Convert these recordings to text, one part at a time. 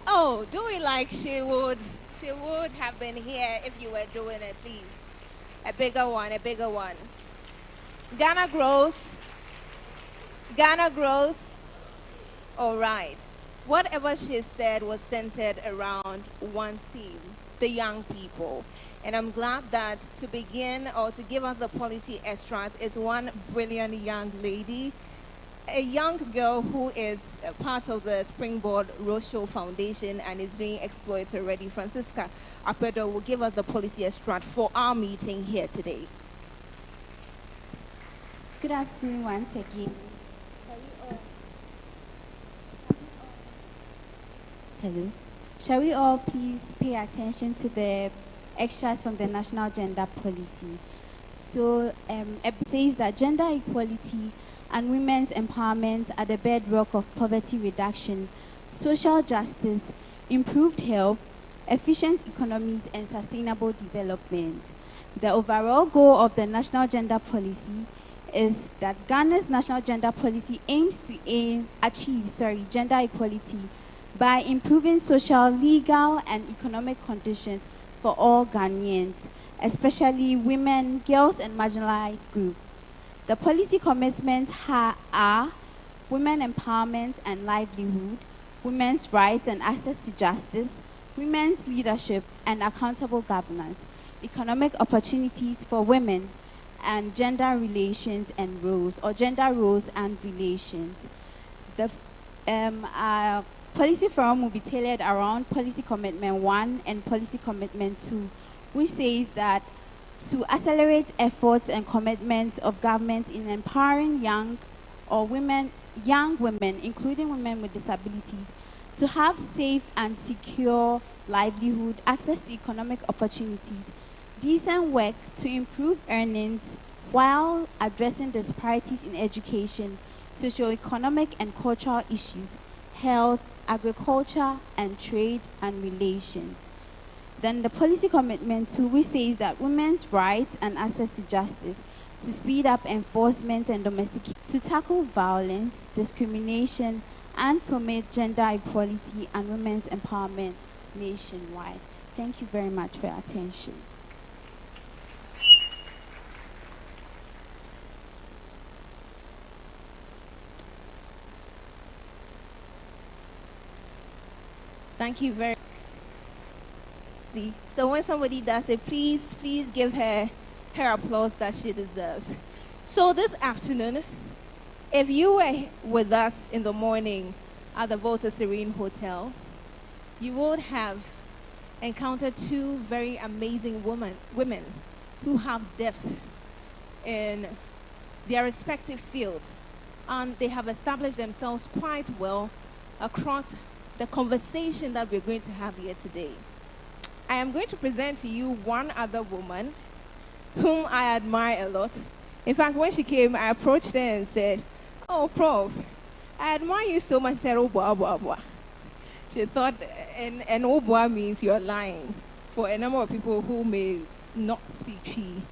Oh, do it like she would. She would have been here if you were doing it, please. A bigger one, a bigger one. Ghana grows. Ghana grows. All right. Whatever she said was centered around one theme, the young people. And I'm glad that to begin or to give us a policy extract is one brilliant young lady, a young girl who is a part of the Springboard Roadshow Foundation and is doing exploits already. Francisca Apedo will give us the policy extract for our meeting here today. Good afternoon once again. Hello. Shall we all please pay attention to the extracts from the National Gender Policy? So it says that gender equality and women's empowerment are the bedrock of poverty reduction, social justice, improved health, efficient economies, and sustainable development. The overall goal of the National Gender Policy is that Ghana's National Gender Policy aims to achieve gender equality by improving social, legal, and economic conditions for all Ghanaians, especially women, girls, and marginalized groups. The policy commitments are women empowerment and livelihood, women's rights and access to justice, women's leadership and accountable governance, economic opportunities for women, and gender relations and roles, or gender roles and relations. The policy forum will be tailored around policy commitment 1 and policy commitment 2, which says that to accelerate efforts and commitments of government in empowering young women, including women with disabilities, to have safe and secure livelihood, access to economic opportunities, decent work to improve earnings while addressing disparities in education, socio-economic and cultural issues, health, agriculture, and trade and relations. Then the policy commitment 2, which says that women's rights and access to justice, to speed up enforcement and domesticate, to tackle violence, discrimination, and promote gender equality and women's empowerment nationwide. Thank you very much for your attention. Thank you very much. So when somebody does it, please give her applause that she deserves. So this afternoon, if you were with us in the morning at the Volta Serene Hotel, you would have encountered two very amazing women who have depth in their respective fields, and they have established themselves quite well across the conversation that we're going to have here today. I am going to present to you one other woman whom I admire a lot. In fact, when she came, I approached her and said, "Oh, Prof, I admire you so much." She said, "Oh, blah, blah, blah." She thought, and "Oh, blah" means you're lying for a number of people who may not speak Chi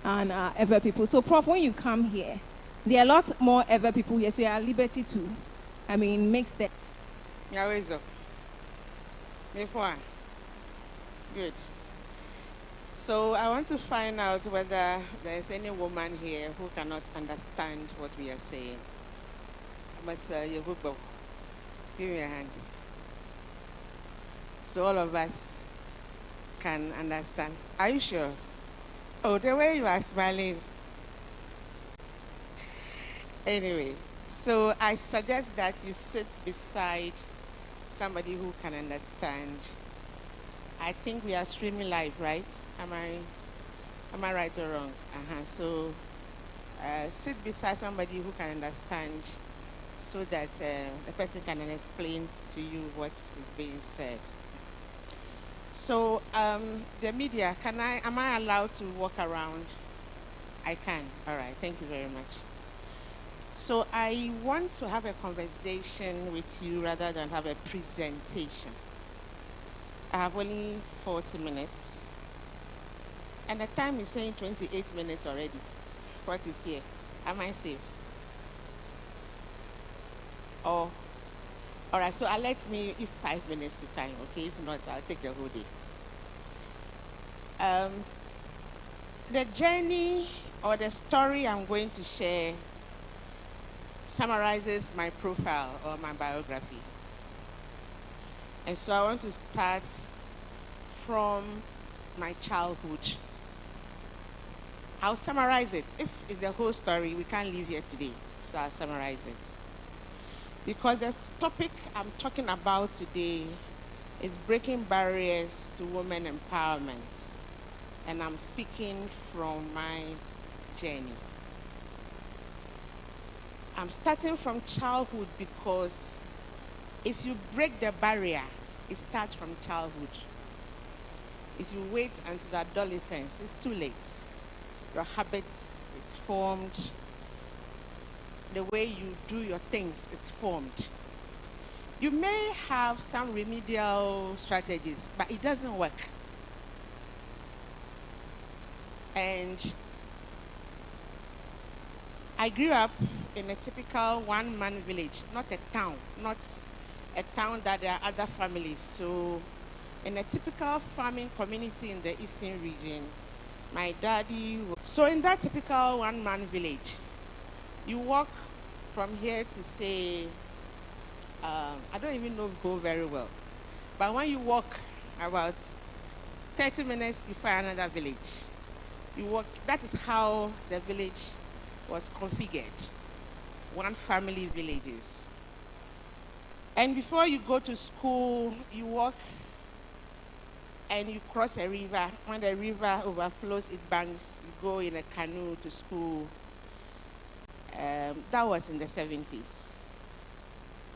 and Ever people. So, Prof, when you come here, there are a lot more Ever people here, so you are at liberty to, mix them. Yeah, where's up? Before. Good. So I want to find out whether there's any woman here who cannot understand what we are saying. Give me a hand. So all of us can understand. Are you sure? Oh, the way you are smiling. Anyway, so I suggest that you sit beside somebody who can understand. I think we are streaming live, right? Am I right or wrong? So sit beside somebody who can understand, so that the person can explain to you what is being said. So the media, am I allowed to walk around? I can. All right. Thank you very much. So I want to have a conversation with you rather than have a presentation. I have only 40 minutes. And the time is saying 28 minutes already. What is here? Am I safe? Or All right, so let me give 5 minutes to time, okay? If not, I'll take the whole day. The journey or the story I'm going to share summarizes my profile or my biography. And so I want to start from my childhood. I'll summarize it. If it's the whole story, we can't leave here today, so I'll summarize it. Because the topic I'm talking about today is breaking barriers to women empowerment. And I'm speaking from my journey. I'm starting from childhood because if you break the barrier, it starts from childhood. If you wait until adolescence, it's too late. Your habits is formed. The way you do your things is formed. You may have some remedial strategies, but it doesn't work. And I grew up in a typical one-man village, not a town that there are other families. So in a typical farming community in the eastern region, my daddy was... So in that typical one-man village, you walk from here to say, I don't even know go very well. But when you walk about 30 minutes, you find another village. You walk, that is how the village was configured. One family villages. And before you go to school, you walk and you cross a river. When the river overflows its banks, you go in a canoe to school. That was in the 70s.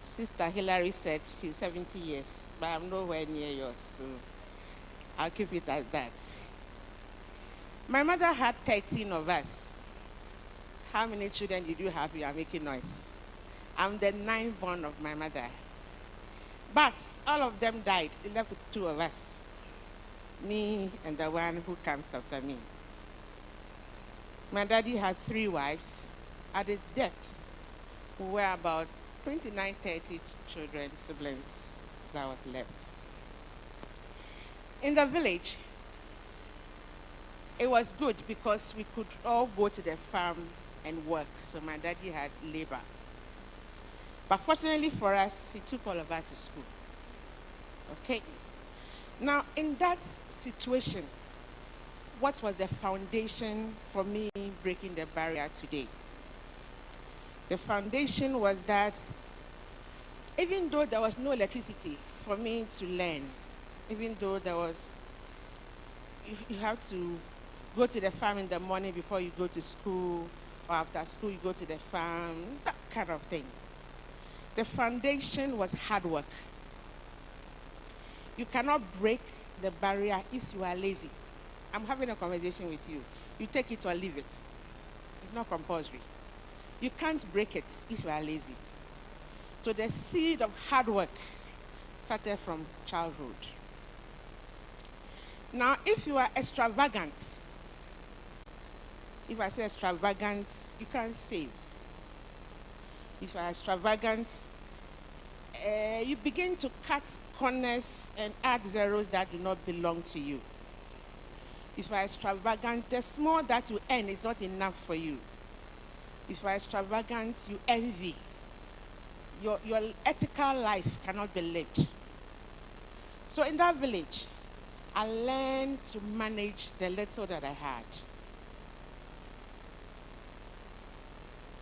Sister Hillary said she's 70 years, but I'm nowhere near yours, so I'll keep it at that. My mother had 13 of us. How many children did you have? You are making noise. I'm the 9th born of my mother. But all of them died. It left with 2 of us. Me and the one who comes after me. My daddy had 3 wives. At his death, we were about 29, 30 children, siblings that was left. In the village, it was good because we could all go to the farm and work. So my daddy had labor. But fortunately for us, he took all of us to school. Okay? Now, in that situation, what was the foundation for me breaking the barrier today? The foundation was that even though there was no electricity for me to learn, even though there was, you have to go to the farm in the morning before you go to school, or after school you go to the farm, that kind of thing. The foundation was hard work. You cannot break the barrier if you are lazy. I'm having a conversation with you. You take it or leave it. It's not compulsory. You can't break it if you are lazy. So the seed of hard work started from childhood. Now, if you are extravagant, if I say extravagant, you can't save. If you are extravagant, you begin to cut corners and add zeros that do not belong to you. If you are extravagant, the small that you earn is not enough for you. If you are extravagant, you envy. Your ethical life cannot be lived. So in that village, I learned to manage the little that I had.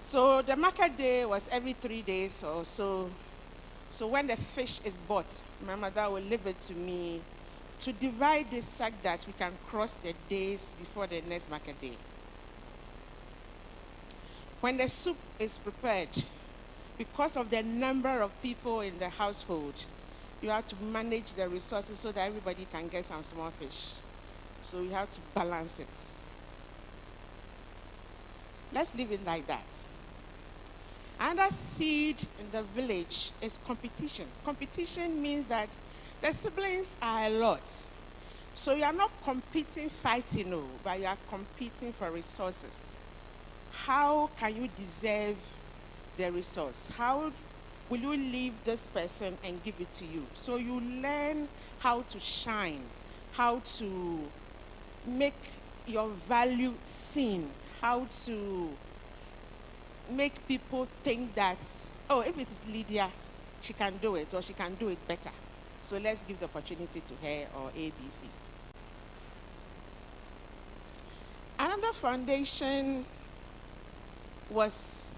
So the market day was every 3 days or so. So when the fish is bought, my mother will leave it to me to divide this so that we can cross the days before the next market day. When the soup is prepared, because of the number of people in the household, you have to manage the resources so that everybody can get some small fish. So you have to balance it. Let's leave it like that. Another seed in the village is competition. Competition means that the siblings are a lot. So you are not competing, fighting, no, but you are competing for resources. How can you deserve the resource? How will you leave this person and give it to you? So you learn how to shine, how to make your value seen, how to make people think that, oh, if it's Lydia, she can do it, or she can do it better. So let's give the opportunity to her, or ABC. Another foundation was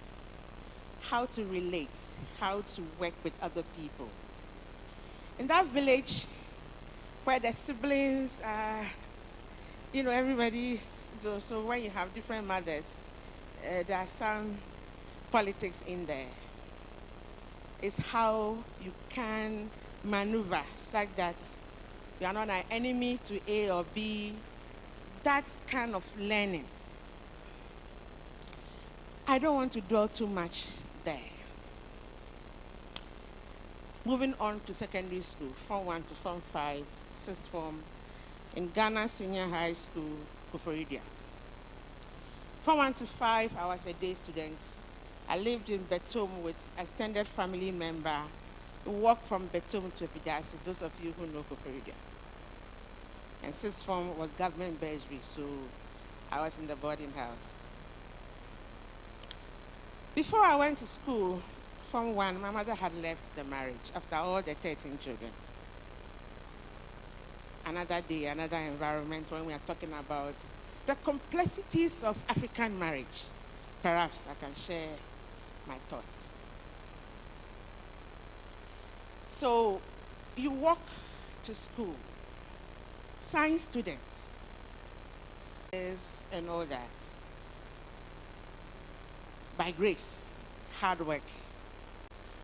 how to relate, how to work with other people. In that village where the siblings are, everybody, so when you have different mothers, there are some politics in there. It's how you can maneuver such that you are not an enemy to A or B. That kind of learning. I don't want to dwell too much there. Moving on to secondary school, Form 1 to Form 5, 6th form, in Ghana Senior High School, Volta. Form 1 to 5, I was a day student. I lived in Betom with extended family member. We walked from Betom to Epidasi, those of you who know Volta. And 6th form was government bursary, so I was in the boarding house. Before I went to school, Form 1, my mother had left the marriage after all the 13 children. Another day, another environment when we are talking about the complexities of African marriage. Perhaps I can share my thoughts. So you walk to school, science students, and all that. By grace, hard work,